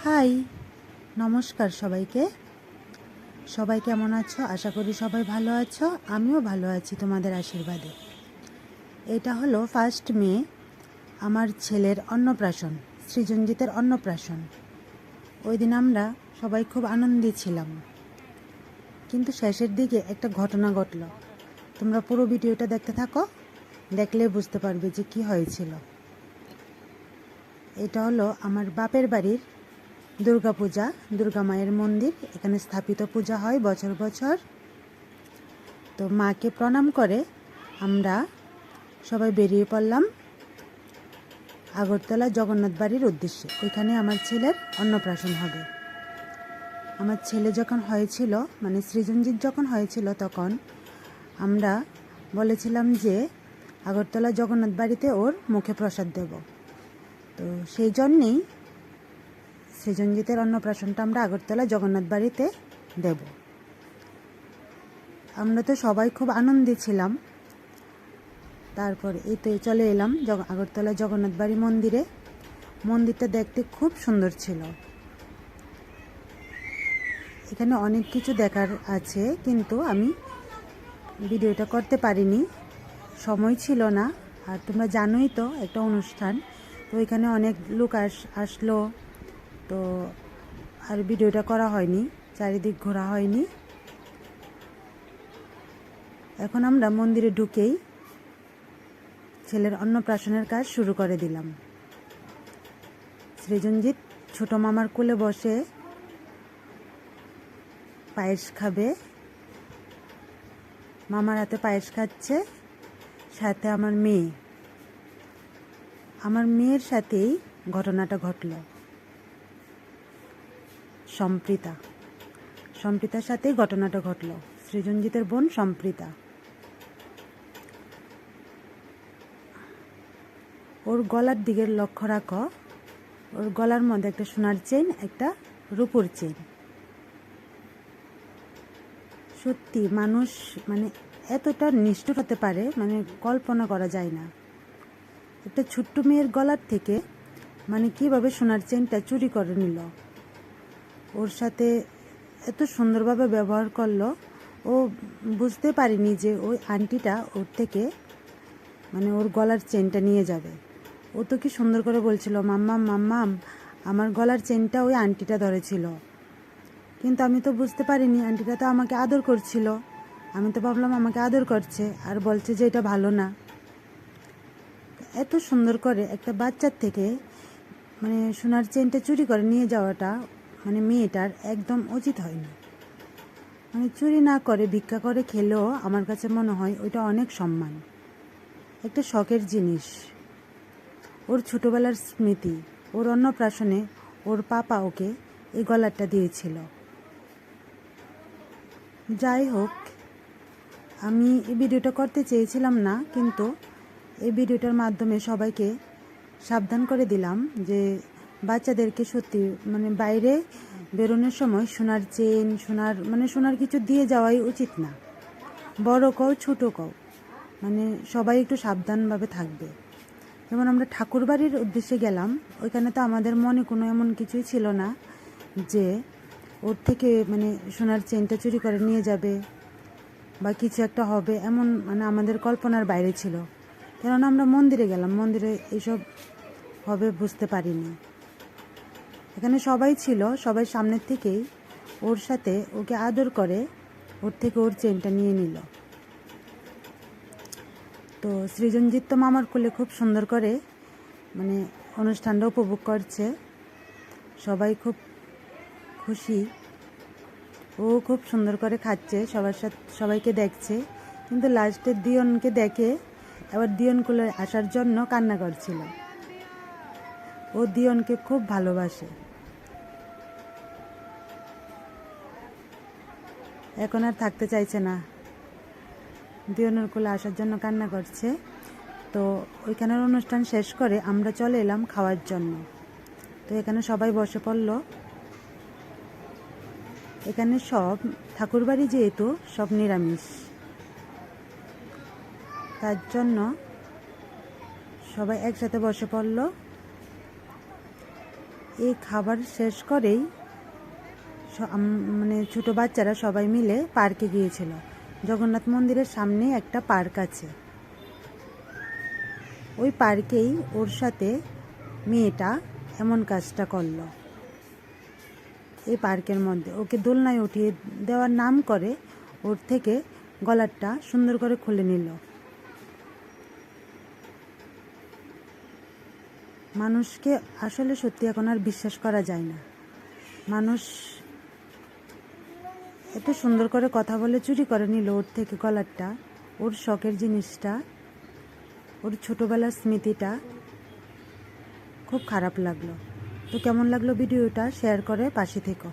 High, নমস্কার সবাইকে। সবাই কেমন আছো? আশা করি সবাই ভালো আছো। আমিও ভালো আছি তোমাদের আশীর্বাদে। এটা হলো 1 মে, আমার ছেলের অন্নপ্রাশন, সৃজনজিতের অন্নপ্রাশন। ওই দিন আমরা সবাই খুব আনন্দে ছিলাম, কিন্তু শেষের দিকে একটা ঘটনা ঘটল। তোমরা পুরো ভিডিওটা দেখতে থাকো, দেখলে বুঝতে পারবে যে কি হয়েছিল। এটা হলো আমার বাপের বাড়ির দুর্গা পূজা, দুর্গা মায়ের মন্দির। এখানে স্থাপিত পূজা হয় বছর বছর। তো মাকে প্রণাম করে আমরা সবাই বেরিয়ে পড়লাম আগরতলা জগন্নাথ বাড়ির উদ্দেশ্যে। ওইখানে আমার ছেলের অন্নপ্রাশন হবে। আমার ছেলে যখন হয়েছিল, মানে সৃজনজিৎ যখন হয়েছিল, তখন আমরা বলেছিলাম যে আগরতলা জগন্নাথ বাড়িতে ওর মুখে প্রসাদ দেব। তো সেই জন্যেই সৃজনজিতের অন্নপ্রাশনটা আমরা আগরতলা জগন্নাথ বাড়িতে দেব। আমরা তো সবাই খুব আনন্দে ছিলাম। তারপর এই তো চলে এলাম আগরতলা জগন্নাথ বাড়ি মন্দিরে। মন্দিরটা দেখতে খুব সুন্দর ছিল। এখানে অনেক কিছু দেখার আছে, কিন্তু আমি ভিডিওটা করতে পারিনি, সময় ছিল না। আর তোমরা জানোই তো একটা অনুষ্ঠান, তো এখানে অনেক লোক আসলো, তো আর ভিডিওটা করা হয়নি, চারিদিক ঘোরা হয়নি। এখন আমরা মন্দিরে ঢুকেই ছেলের অন্নপ্রাশনের কাজ শুরু করে দিলাম। সৃজনজিৎ ছোট মামার কোলে বসে পায়েস খাবে। মামার হাতে পায়েস খাচ্ছে, সাথে আমার মেয়ের সাথেই ঘটনাটা ঘটল। সম্প্রীতার সাথেই ঘটনাটা ঘটল। সৃজনজিতের বোন সম্প্রীতা। ওর গলার দিকে লক্ষ্য রাখো, ওর গলার মধ্যে একটা সোনার চেইন, একটা রূপোর চেইন। সত্যি মানুষ মানে এতটা নিষ্ঠুর হতে পারে, মানে কল্পনা করা যায় না। একটা ছোট্ট মেয়ের গলার থেকে মানে কিভাবে সোনার চেইনটা চুরি করে নিল। ওর সাথে এত সুন্দরভাবে ব্যবহার করলো। ও বুঝতে পারিনি যে ওই আন্টিটা ওর থেকে মানে ওর গলার চেইনটা নিয়ে যাবে। ও তো কি সুন্দর করে বলছিল, মাম্মাম মাম্মাম, আমার গলার চেইনটা ওই আন্টিটা ধরেছিল। কিন্তু আমি তো বুঝতে পারিনি আন্টিটা তো আমাকে আদর করছিল। আমি তো ভাবলাম আমাকে আদর করছে, আর বলছে যে এটা ভালো না। এত সুন্দর করে একটা বাচ্চার থেকে মানে সোনার চেইনটা চুরি করে নিয়ে যাওয়াটা মানে মেয়েটার একদম উচিত হয়নি। মানে চুরি না করে ভিক্ষা করে খেলেও আমার কাছে মনে হয় ওইটা অনেক সম্মান। একটা শখের জিনিস, ওর ছোটোবেলার স্মৃতি। ওর অন্নপ্রাশনে ওর পাপা ওকে এই গলারটা দিয়েছিল। যাই হোক, আমি এই ভিডিওটা করতে চেয়েছিলাম না, কিন্তু এই ভিডিওটার মাধ্যমে সবাইকে সাবধান করে দিলাম যে বাচ্চাদেরকে সত্যি মানে বাইরে বেরোনোর সময় সোনার চেন, সোনার কিছু দিয়ে যাওয়াই উচিত না। বড় কও ছোটো কও, মানে সবাই একটু সাবধানভাবে থাকবে। যেমন আমরা ঠাকুরবাড়ির উদ্দেশ্যে গেলাম, ওইখানে তো আমাদের মনে কোনো এমন কিছুই ছিল না যে ওর থেকে মানে সোনার চেনটা চুরি করে নিয়ে যাবে বা কিছু একটা হবে, এমন মানে আমাদের কল্পনার বাইরে ছিল। কেননা আমরা মন্দিরে গেলাম, মন্দিরে এইসব হবে বুঝতে পারিনি। এখানে সবাই ছিল, সবাই সামনের থেকেই ওর সাথে ওকে আদর করে ওর থেকে ওর চেনটা নিয়ে নিল। তো সৃজনজিৎ তো মামার কোলে খুব সুন্দর করে মানে অনুষ্ঠানটা উপভোগ করছে। সবাই খুব খুশি, ও খুব সুন্দর করে খাচ্ছে, সবার সাথে সবাইকে দেখছে। কিন্তু লাস্টে দিয়নকে দেখে এবার দিয়ন কোলে আসার জন্য কান্না করছিল। ও দিয়নকে খুব ভালোবাসে। এখন আর থাকতে চাইছে না, দিয়নের কোলে আসার জন্য কান্না করছে। তো ওইখানের অনুষ্ঠান শেষ করে আমরা চলে এলাম খাওয়ার জন্য। তো এখানে সবাই বসে পড়ল। এখানে সব ঠাকুরবাড়ি যেহেতু সব নিরামিষ, তার জন্য সবাই একসাথে বসে পড়ল। এই খাবার শেষ করেই মানে ছোটো বাচ্চারা সবাই মিলে পার্কে গিয়েছিল। জগন্নাথ মন্দিরের সামনে একটা পার্ক আছে, ওই পার্কেই ওর সাথে মেয়েটা এমন কাজটা করলো। এই পার্কের মধ্যে ওকে দোলনায় উঠিয়ে দেওয়ার নাম করে ওর থেকে গলারটা সুন্দর করে খুলে নিল। মানুষকে আসলে সত্যি এখন আর বিশ্বাস করা যায় না। মানুষ এত সুন্দর করে কথা বলে চুরি করে নিল ওর থেকে গলারটা, ওর শখের জিনিসটা, ওর ছোটোবেলার স্মৃতিটা। খুব খারাপ লাগলো। তো কেমন লাগলো ভিডিওটা শেয়ার করে পাশে থেকো।